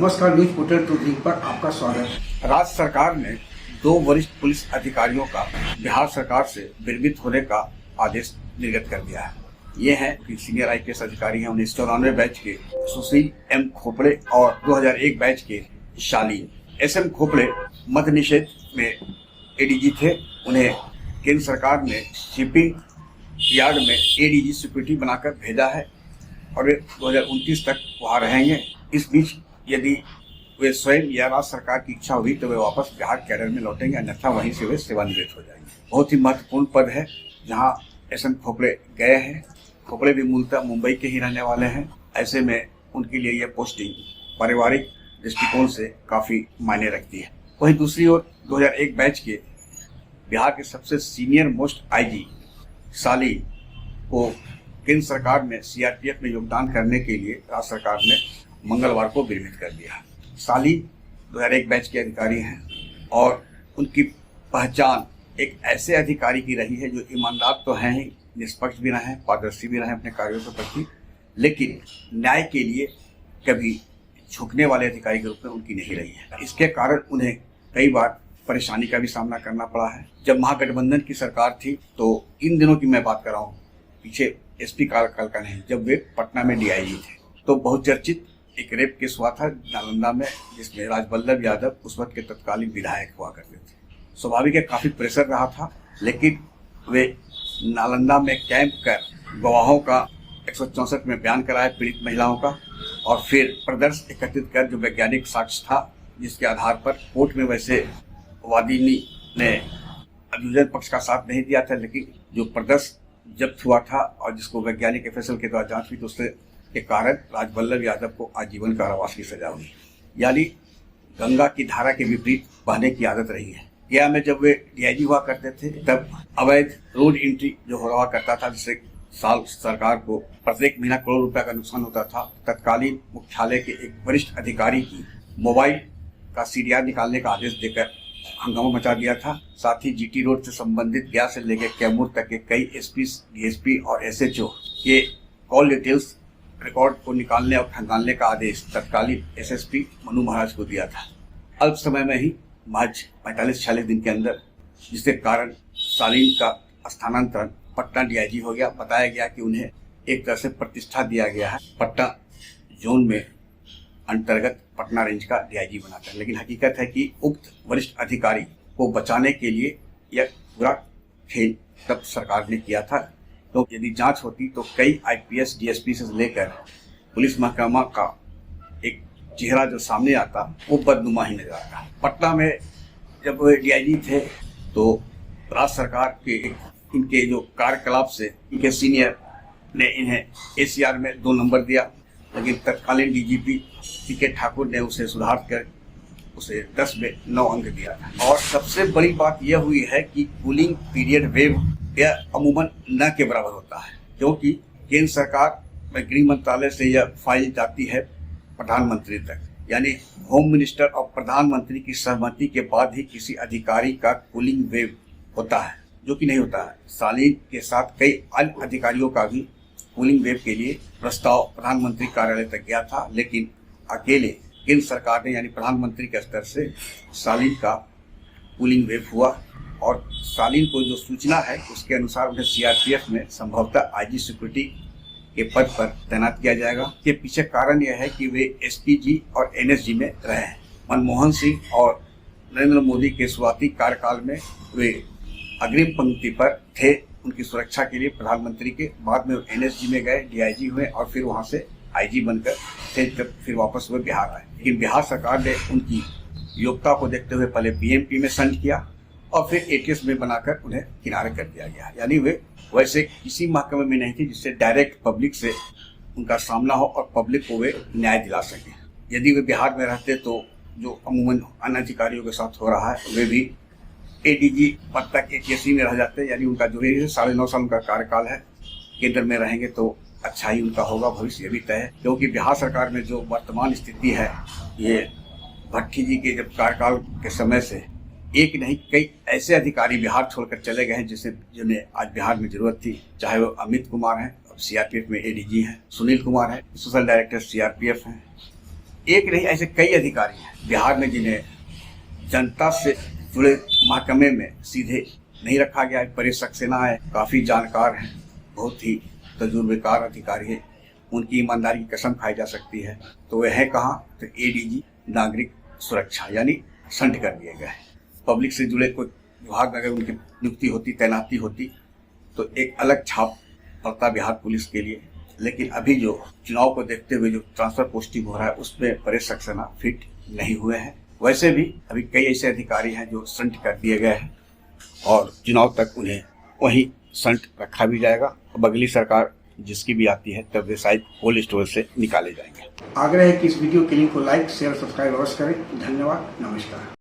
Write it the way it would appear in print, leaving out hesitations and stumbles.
नमस्कार, news portal to पर आपका स्वागत है। राज्य सरकार ने 2 वरिष्ठ पुलिस अधिकारियों का बिहार सरकार से विरमित होने का आदेश निर्गत कर दिया है। ये हैं कि सीनियर आईपीएस अधिकारी हैं 1994 बैच के सुशील एम खोपड़े और 2001 बैच के शालीन एसएम खोपड़े मद्य निषेध में एडीजी थे। उन्हें केंद्र सरकार ने शिपिंग यार्ड में एडीजी सिक्योरिटी बनाकर भेजा है और वे 2029 तक वहाँ रहेंगे। इस बीच यदि वे स्वयं या राज्य सरकार की इच्छा हुई तो वे वापस बिहार कैडर में लौटेंगे, अन्यथा वहीं से वे सेवानिवृत्त हो जाएंगे। बहुत ही महत्वपूर्ण पद है जहां एसएम खोपड़े गए हैं। खोपड़े भी मूलतः मुंबई के ही रहने वाले हैं। ऐसे में उनके लिए यह पोस्टिंग पारिवारिक दृष्टिकोण से काफी मायने रखती है। वहीं दूसरी ओर 2001 बैच के बिहार के सबसे सीनियर मोस्ट आईजी साली को केंद्र सरकार में सीआरपीएफ में योगदान करने के लिए राज्य सरकार ने मंगलवार को विरमित कर दिया। साली 2001 बैच के अधिकारी हैं और उनकी पहचान एक ऐसे अधिकारी की रही है जो ईमानदार तो हैं ही, निष्पक्ष भी रहे, पारदर्शी भी रहे अपने कार्यों के प्रति, लेकिन न्याय के लिए कभी झुकने वाले अधिकारी के रूप में उनकी नहीं रही है। इसके कारण उन्हें कई बार परेशानी का भी सामना करना पड़ा है। जब महागठबंधन की सरकार थी तो इन दिनों की मैं बात कर रहा हूँ, पीछे एसपी कार्यकाल का नहीं, जब वे पटना में डीआईजी थे तो बहुत चर्चित एक रेप केस हुआ था नालंदा में, जिसमें राजवल्लभ यादव उस वक्त के तत्कालीन विधायक हुआ करते थे। स्वाभाविक है काफी प्रेशर रहा था, लेकिन वे नालंदा में कैंप कर गवाहों का 164 में बयान कराया पीड़ित महिलाओं का, और फिर प्रदर्श एकत्रित कर जो वैज्ञानिक साक्ष्य था जिसके आधार पर कोर्ट में वैसे वादिनी ने अभियोजन पक्ष का साथ नहीं दिया था, लेकिन जो प्रदर्श जब्त हुआ था और जिसको वैज्ञानिक एफएसएल के द्वारा जांच हुई तो उससे के कारण राजवल्लभ यादव को आजीवन कारावास की सजा हुई। यानी गंगा की धारा के विपरीत बहने की आदत रही है। गया में जब वे डीआईजी हुआ करते थे तब अवैध रोड एंट्री जो हो रहा करता था, जिससे साल सरकार को प्रत्येक महीना करोड़ रुपए का नुकसान होता था, तत्कालीन मुख्यालय के एक वरिष्ठ अधिकारी की मोबाइल का सीडीआर निकालने का आदेश देकर हंगामा मचा दिया था। साथ ही जीटी रोड से संबंधित गया से लेकर कैमूर तक के कई एसपी, डीएसपी और एसएचओ के कॉल डिटेल्स रिकॉर्ड को निकालने और खंगालने का आदेश तत्कालीन एसएसपी मनु महाराज को दिया था। अल्प समय में ही महज 45-46 दिन के अंदर, जिसके कारण सालीन का स्थानांतरण पटना डीआईजी हो गया। बताया गया कि उन्हें एक तरह से प्रतिष्ठा दिया गया है, पटना जोन में अंतर्गत पटना रेंज का डीआईजी बनाकर। लेकिन हकीकत है कि उक्त वरिष्ठ अधिकारी को बचाने के लिए यह पूरा खेल तब सरकार ने किया था। तो यदि जांच होती तो कई आईपीएस डीएसपी से लेकर पुलिस महकमा का एक चेहरा जो सामने आता वो बदनुमा ही नजर आता। पटना में जब वे डीआईजी थे तो राज्य सरकार के इनके जो कार्यकलाप से इनके सीनियर ने इन्हें एसीआर में 2 नंबर दिया, लेकिन तत्कालीन डीजीपी पीके ठाकुर ने उसे सुधार कर उसे 10 में 9 अंक दिया था। और सबसे बड़ी बात यह हुई है कि कूलिंग पीरियड वेव यह अमूमन न के बराबर होता है, क्योंकि केंद्र सरकार में गृह मंत्रालय से यह फाइल जाती है प्रधानमंत्री तक, यानी होम मिनिस्टर और प्रधानमंत्री की सहमति के बाद ही किसी अधिकारी का कूलिंग वेव होता है, जो कि नहीं होता है। सालीन के साथ कई अन्य अधिकारियों का भी कूलिंग वेव के लिए प्रस्ताव प्रधानमंत्री कार्यालय तक गया था, लेकिन अकेले केंद्र सरकार ने यानी प्रधानमंत्री के स्तर से सालीन का कूलिंग वेव हुआ। और सालीन को जो सूचना है उसके अनुसार उन्हें सीआरपीएफ में संभवतः आईजी सिक्योरिटी के पद पर तैनात किया जाएगा। के पीछे कारण यह है कि वे एसपीजी और एनएसजी में रहे हैं। मनमोहन सिंह और नरेंद्र मोदी के शुरुआती कार्यकाल में वे अग्रिम पंक्ति पर थे उनकी सुरक्षा के लिए प्रधानमंत्री के। बाद में एनएसजी में गए, डीआईजी हुए और फिर वहां से आईजी बनकर फिर वापस हुए बिहार आए। लेकिन बिहार सरकार ने उनकी योग्यता को देखते हुए पहले बीएमपी में संड किया और फिर एटीएस में बनाकर उन्हें किनारे कर दिया गया। यानी वे वैसे किसी महकमे में नहीं थी जिससे डायरेक्ट पब्लिक से उनका सामना हो और पब्लिक को वे न्याय दिला सके। यदि वे बिहार में रहते तो जो अमूमन अन्य अधिकारियों के साथ हो रहा है वे भी एडीजी पद तक एटीएससी में रह जाते, यानी उनका जो है 9.5 साल उनका कार्यकाल है, केंद्र में रहेंगे तो अच्छा ही उनका होगा, भविष्य ये भी तय है। क्योंकि बिहार सरकार में जो वर्तमान स्थिति है, ये भट्टी जी के जब कार्यकाल के समय से एक नहीं कई ऐसे अधिकारी बिहार छोड़कर चले गए हैं जिन्हें आज बिहार में जरूरत थी। चाहे वो अमित कुमार हैं, अब सीआरपीएफ में एडीजी हैं, सुनील कुमार है, सोशल डायरेक्टर सीआरपीएफ हैं, एक नहीं, ऐसे कई अधिकारी हैं बिहार में जिन्हें जनता से जुड़े महकमे में सीधे नहीं रखा गया है। परेश सक्सेना है, काफ़ी जानकार हैं, बहुत ही तजुर्बेकार अधिकारी है, उनकी ईमानदारी की कसम खाई जा सकती है। तो वह है कहाँ? तो एडीजी नागरिक सुरक्षा यानी संट कर दिए गए हैं। पब्लिक से जुड़े कोई विभाग में अगर उनकी नियुक्ति होती, तैनाती होती तो एक अलग छाप पड़ता बिहार पुलिस के लिए। लेकिन अभी जो चुनाव को देखते हुए जो ट्रांसफर पोस्टिंग हो रहा है उसमें परेश सक्सेना फिट नहीं हुए हैं। वैसे भी अभी कई ऐसे अधिकारी हैं जो संट कर दिए गए हैं और चुनाव तक उन्हें वहीं संट रखा भी जाएगा। अब अगली सरकार जिसकी भी आती है तब वे शायद कोल्ड स्टोर से निकाले जाएंगे। आग्रह है कि इस वीडियो के लिंक को लाइक, शेयर, सब्सक्राइब अवश्य करें। धन्यवाद, नमस्कार।